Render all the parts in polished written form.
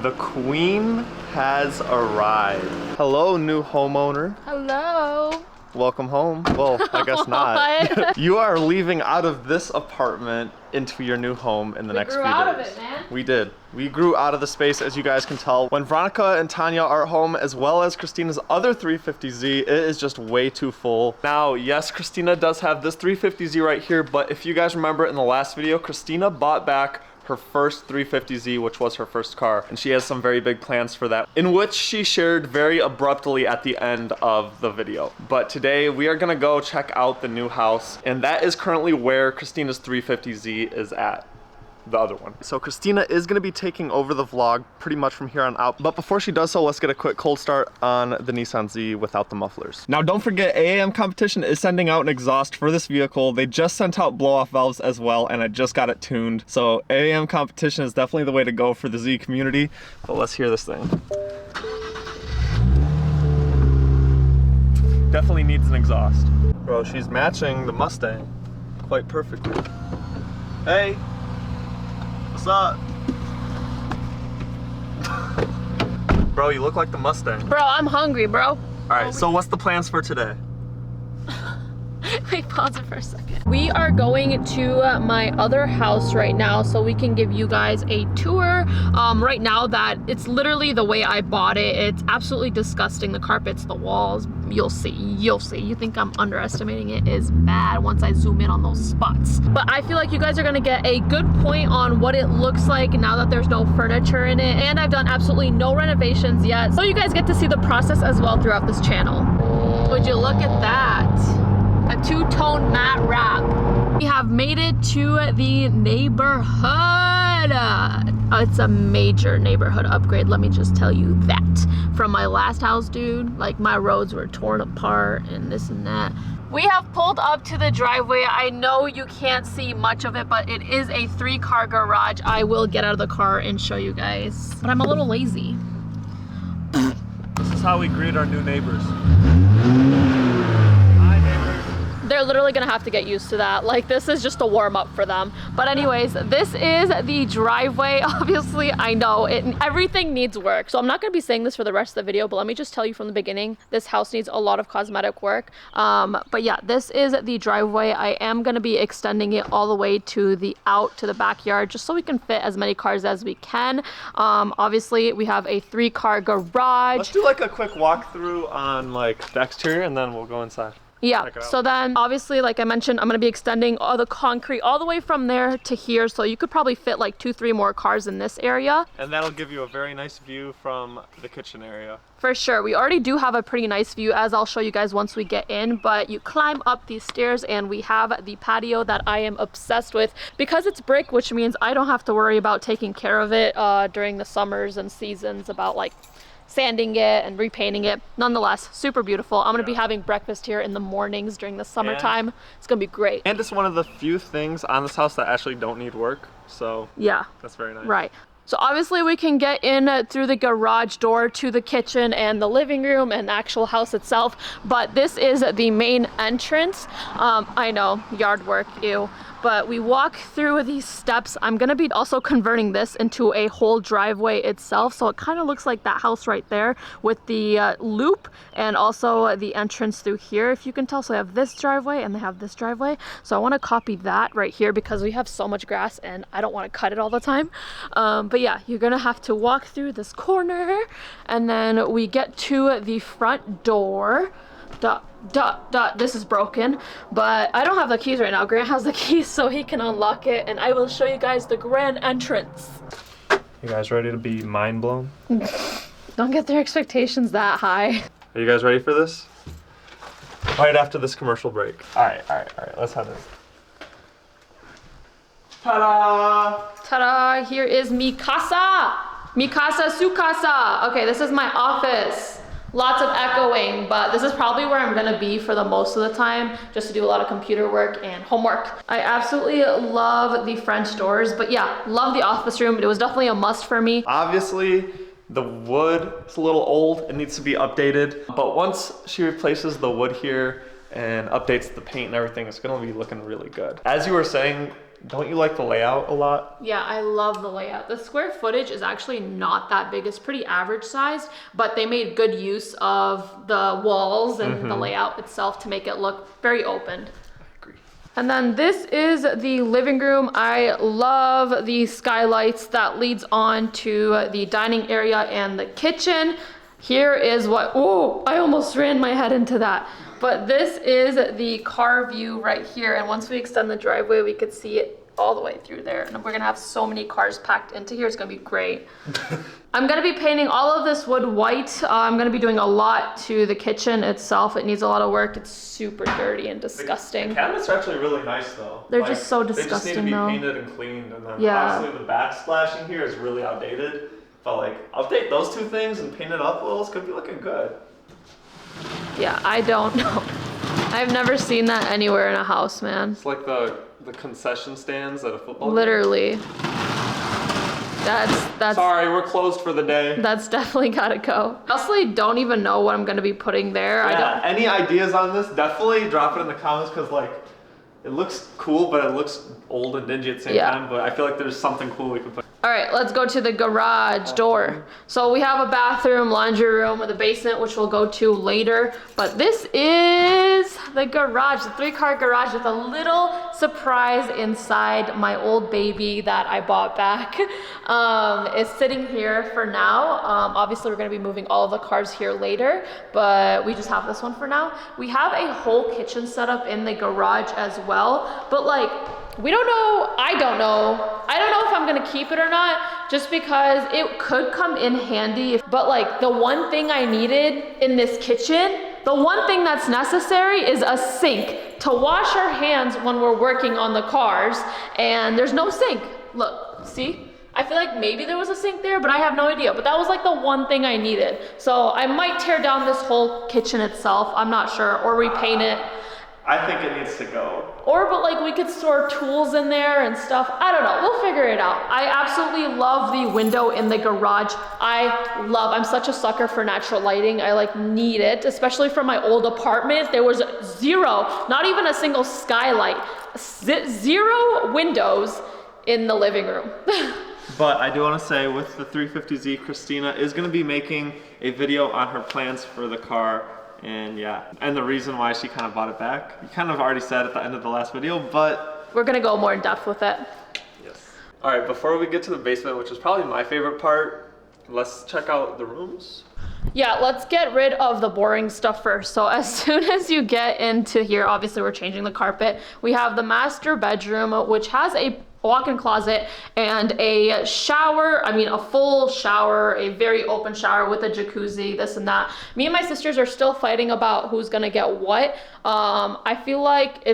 The queen has arrived. Hello, new homeowner. Hello. Welcome home. Well, I guess not. You are leaving out of this apartment into your new home in the next few days. We grew out of it, man. We did. We grew out of the space, as you guys can tell. When Veronica and Tanya are at home, as well as Christina's other 350Z, it is just way too full. Now, yes, Christina does have this 350Z right here, but if you guys remember in the last video, Christina bought back her first 350Z, which was her first car, and she has some very big plans for that, in which she shared very abruptly at the end of the video. But today we are gonna go check out the new house, and that is currently where Christina's 350Z is at. The other one. So Christina is gonna be taking over the vlog pretty much from here on out. But before she does so, let's get a quick cold start on the Nissan Z without the mufflers. Now don't forget, AAM Competition is sending out an exhaust for this vehicle. They just sent out blow-off valves as well, and I just got it tuned. So AAM Competition is definitely the way to go for the Z community. But let's hear this thing. Definitely needs an exhaust. Bro, she's matching the Mustang quite perfectly. Hey. What's up? Bro, you look like the Mustang. Bro, I'm hungry, bro. Alright, so what's the plans for today? Wait, pause it for a second. We are going to my other house right now so we can give you guys a tour. Right now that it's literally the way I bought it. It's absolutely disgusting. The carpets, the walls, you'll see. You think I'm underestimating it, is bad once I zoom in on those spots. But I feel like you guys are gonna get a good point on what it looks like now that there's no furniture in it. And I've done absolutely no renovations yet. So you guys get to see the process as well throughout this channel. Would you look at that? A two-tone matte wrap. We have made it to the neighborhood. It's a major neighborhood upgrade, let me just tell you that. From my last house, dude, like my roads were torn apart and this and that. We have pulled up to the driveway. I know you can't see much of it, but it is a 3-car garage. I will get out of the car and show you guys, but I'm a little lazy. This is how we greet our new neighbors. They're literally gonna have to get used to that. Like, this is just a warm up for them. But anyways, this is the driveway. Obviously, I know everything needs work. So I'm not gonna be saying this for the rest of the video, but let me just tell you from the beginning, this house needs a lot of cosmetic work. But yeah, this is the driveway. I am gonna be extending it all the way to the backyard, just so we can fit as many cars as we can. Obviously, we have a 3-car garage. Let's do like a quick walkthrough on like the exterior, and then we'll go inside. Yeah, so then obviously, like I mentioned, I'm gonna be extending all the concrete all the way from there to here, so you could probably fit like 2-3 more cars in this area. And that'll give you a very nice view from the kitchen area. For sure, we already do have a pretty nice view, as I'll show you guys once we get in, but you climb up these stairs and we have the patio that I am obsessed with because it's brick, which means I don't have to worry about taking care of it during the summers and seasons, about like sanding it and repainting it. Nonetheless, super beautiful. I'm gonna be having breakfast here in the mornings during the summertime. It's gonna be great. And it's one of the few things on this house that actually don't need work, so yeah, that's very nice. Right. So obviously we can get in through the garage door to the kitchen and the living room and the actual house itself, but this is the main entrance. I know, yard work, ew. But we walk through these steps. I'm gonna be also converting this into a whole driveway itself, so it kind of looks like that house right there with the loop and also the entrance through here, if you can tell. So I have this driveway and they have this driveway, so I want to copy that right here because we have so much grass and I don't want to cut it all the time. But yeah, you're gonna have to walk through this corner and then we get to the front door. This is broken, but I don't have the keys right now. Grant has the keys, so he can unlock it, and I will show you guys the grand entrance. You guys ready to be mind blown? Don't get their expectations that high. Are you guys ready for this? Right after this commercial break. All right, let's head in. Ta-da! Ta-da, here is mi casa. Mi casa, su casa. Okay, this is my office. Lots of echoing, but this is probably where I'm gonna be for the most of the time, just to do a lot of computer work and homework. I absolutely love the French doors, but yeah, love the office room. It was definitely a must for me. Obviously, the wood is a little old. It needs to be updated, but once she replaces the wood here and updates the paint and everything, it's gonna be looking really good. As you were saying, Don't you like the layout a lot? Yeah, I love the layout. The square footage is actually not that big. It's pretty average sized, but they made good use of the walls and the layout itself to make it look very open. I agree. And then this is the living room. I love the skylights that leads on to the dining area and the kitchen. Here is what, oh, I almost ran my head into that. But this is the car view right here. And once we extend the driveway, we could see it all the way through there. And we're gonna have so many cars packed into here. It's gonna be great. I'm gonna be painting all of this wood white. I'm gonna be doing a lot to the kitchen itself. It needs a lot of work. It's super dirty and disgusting. The cabinets are actually really nice though. They're just so disgusting though. They just need to be painted and cleaned. And then Yeah. obviously the backsplash in here is really outdated. But like, update those two things and paint it up a little, it's gonna be looking good. Yeah, I don't know. I've never seen that anywhere in a house, man. It's like the concession stands at a football game. Literally. That's Sorry, we're closed for the day. That's definitely gotta go. I honestly don't even know what I'm gonna be putting there. Yeah, any ideas on this? Definitely drop it in the comments because like, it looks cool, but it looks old and dingy at the same time. But I feel like there's something cool we can put. All right, let's go to the garage door. So we have a bathroom, laundry room, with a basement, which we'll go to later. But this is the garage, the 3-car garage with a little surprise inside. My old baby that I bought back is sitting here for now. Obviously, we're gonna be moving all of the cars here later, but we just have this one for now. We have a whole kitchen set up in the garage as well, but like, we don't know, I don't know if I'm gonna keep it or not, just because it could come in handy. But like, the one thing I needed in this kitchen, the one thing that's necessary is a sink to wash our hands when we're working on the cars, and there's no sink. Look, see? I feel like maybe there was a sink there, but I have no idea. But that was like the one thing I needed. So I might tear down this whole kitchen itself, I'm not sure, or repaint it. I think it needs to go. But like, we could store tools in there and stuff. I don't know, we'll figure it out. I absolutely love the window in the garage. I'm such a sucker for natural lighting. I like need it, especially from my old apartment. There was zero, not even a single skylight, zero windows in the living room. But I do want to say, with the 350Z, Christina is going to be making a video on her plans for the car. And yeah, and the reason why she kind of bought it back, you kind of already said at the end of the last video, but we're gonna go more in depth with it. Yes. All right, before we get to the basement, which is probably my favorite part, let's check out the rooms. Yeah, let's get rid of the boring stuff first. So as soon as you get into here, obviously we're changing the carpet. We have the master bedroom, which has a walk-in closet and a shower. I mean, a full shower, a very open shower with a jacuzzi, this and that. Me and my sisters are still fighting about who's gonna get what. I feel like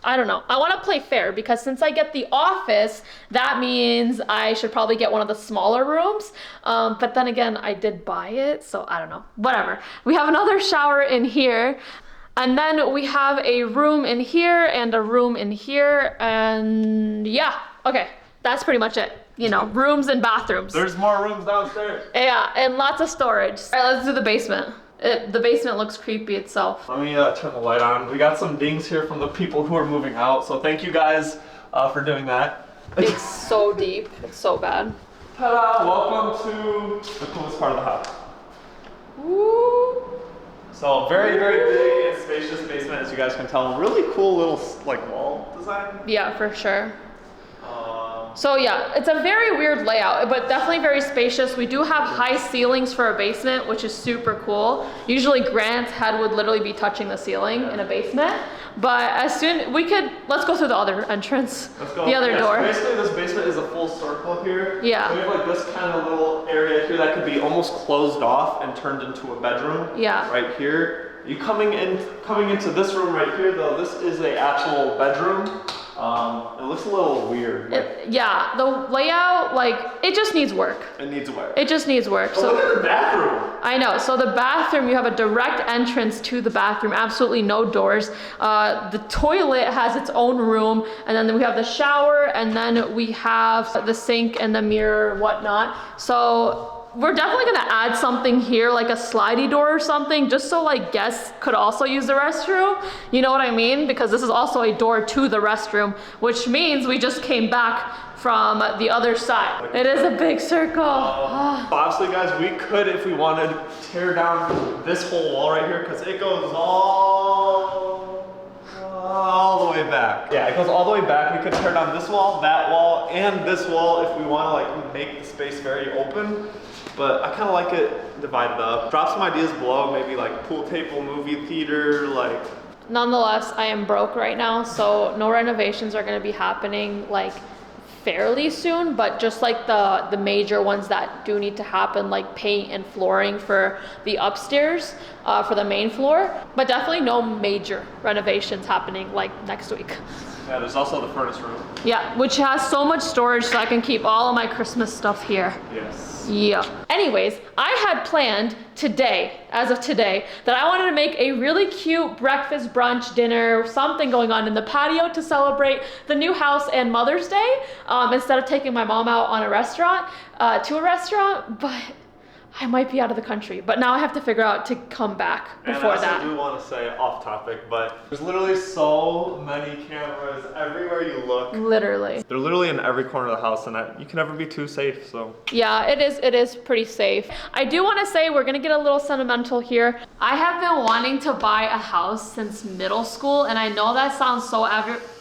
I don't know. I want to play fair, because since I get the office, that means I should probably get one of the smaller rooms. But then again, I did buy it, so I don't know. Whatever. We have another shower in here. And then we have a room in here and a room in here, and yeah, okay, that's pretty much it. You know, rooms and bathrooms. There's more rooms downstairs. Yeah, and lots of storage. All right, let's do the basement. The basement looks creepy itself. Let me turn the light on. We got some dings here from the people who are moving out, so thank you guys for doing that. It's so deep, it's so bad. Ta-da, welcome to the coolest part of the house. Woo. So very, very big and spacious basement, as you guys can tell. Really cool little like wall design. Yeah, for sure. So yeah, it's a very weird layout, but definitely very spacious. We do have high ceilings for a basement, which is super cool. Usually Grant's head would literally be touching the ceiling in a basement. But let's go through the other entrance. Let's go. The other door. So basically this basement is a full circle here. Yeah. So we have like this kind of little area here that could be almost closed off and turned into a bedroom. Yeah. Right here. You coming into this room right here though, this is a actual bedroom. It looks a little weird. Yeah, the layout, like, it just needs work. It needs work. It just needs work. Oh, so look at the bathroom. I know. So the bathroom, you have a direct entrance to the bathroom, absolutely no doors. The toilet has its own room, and then we have the shower, and then we have the sink and the mirror, whatnot. So we're definitely gonna add something here, like a slidey door or something, just so like guests could also use the restroom. You know what I mean? Because this is also a door to the restroom, which means we just came back from the other side. It is a big circle. Obviously, guys, we could, if we wanted, tear down this whole wall right here because it goes all the way back. Yeah, it goes all the way back. We could tear down this wall, that wall, and this wall if we want to like make the space very open. But I kind of like it divided up. Drop some ideas below, maybe like pool table, movie theater, like. Nonetheless, I am broke right now, so no renovations are gonna be happening like fairly soon, but just like the major ones that do need to happen, like paint and flooring for the upstairs, for the main floor, but definitely no major renovations happening like next week. Yeah, there's also the furnace room. Yeah, which has so much storage so I can keep all of my Christmas stuff here. Yes. Yeah. Anyways, I had planned today, as of today, that I wanted to make a really cute breakfast, brunch, dinner, something going on in the patio to celebrate the new house and Mother's Day, instead of taking my mom out on a restaurant, to a restaurant, but I might be out of the country, but now I have to figure out to come back before that. And I also do want to say off topic, but there's literally so many cameras everywhere you look. Literally. They're literally in every corner of the house, and you can never be too safe, so. Yeah, it is pretty safe. I do want to say we're gonna get a little sentimental here. I have been wanting to buy a house since middle school, and I know that sounds so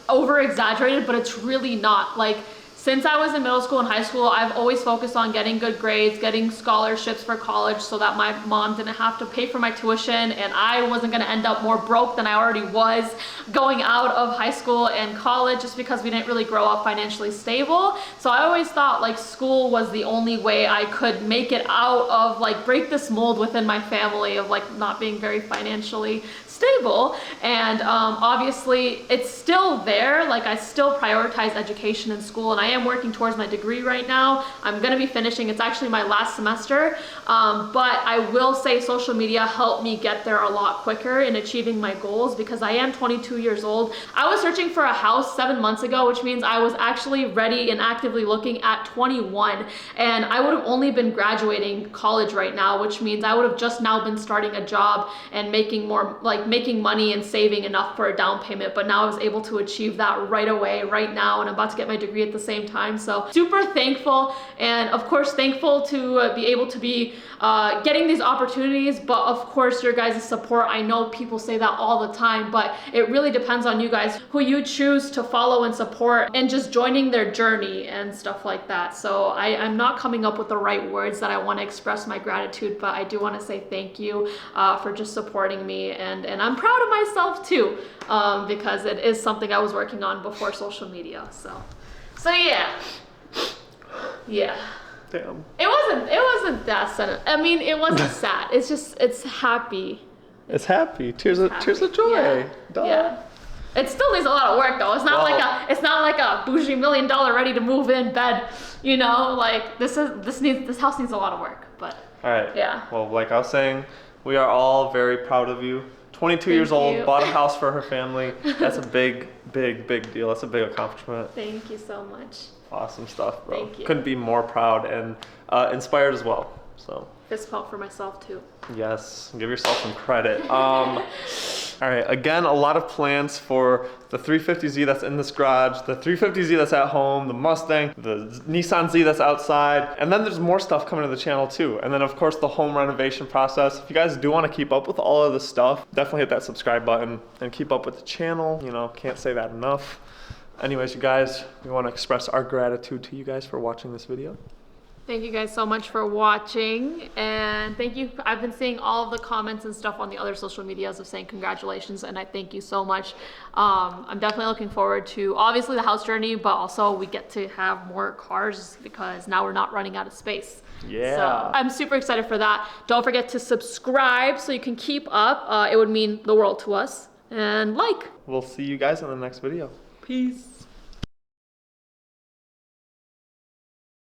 over exaggerated, but it's really not. Like, since I was in middle school and high school, I've always focused on getting good grades, getting scholarships for college so that my mom didn't have to pay for my tuition and I wasn't gonna end up more broke than I already was going out of high school and college, just because we didn't really grow up financially stable. So I always thought like school was the only way I could make it out of, like, break this mold within my family of like not being very financially stable. And obviously it's still there. Like, I still prioritize education in school, and I am working towards my degree right now. I'm gonna be finishing, it's actually my last semester, but I will say social media helped me get there a lot quicker in achieving my goals, because I am 22 years old. I was searching for a house 7 months ago, which means I was actually ready and actively looking at 21, and I would have only been graduating college right now, which means I would have just now been starting a job and making money and saving enough for a down payment. But now I was able to achieve that right away, right now, and I'm about to get my degree at the same time. So super thankful, and of course thankful to be able to be getting these opportunities, but of course your guys' support. I know people say that all the time, but it really depends on you guys, who you choose to follow and support, and just joining their journey and stuff like that. So I'm not coming up with the right words that I want to express my gratitude, but I do want to say thank you for just supporting me, and I'm proud of myself too, because it is something I was working on before social media. So yeah. Damn. It wasn't that sad. I mean, it wasn't sad. It's happy. It's happy. Tears of joy. Yeah. Duh. Yeah. It still needs a lot of work though. It's not like a bougie $1 million ready to move in bed. You know, like this house needs a lot of work. But all right. Yeah. Well, like I was saying, we are all very proud of you. 22 years old, bought a house for her family. That's a big deal. That's a big accomplishment. Thank you so much. Awesome stuff, bro. Thank you. Couldn't be more proud and inspired as well. So. Fist pump for myself too. Yes, give yourself some credit. All right, again, a lot of plans for the 350Z that's in this garage, the 350Z that's at home, the Mustang, the Nissan Z that's outside, and then there's more stuff coming to the channel too. And then of course the home renovation process. If you guys do want to keep up with all of this stuff, definitely hit that subscribe button and keep up with the channel. You know, can't say that enough. Anyways, you guys, we want to express our gratitude to you guys for watching this video. Thank you guys so much for watching, and thank you. I've been seeing all of the comments and stuff on the other social medias of saying congratulations, and I thank you so much. I'm definitely looking forward to obviously the house journey, but also we get to have more cars because now we're not running out of space. Yeah. So I'm super excited for that. Don't forget to subscribe so you can keep up. It would mean the world to us. And like. We'll see you guys in the next video. Peace.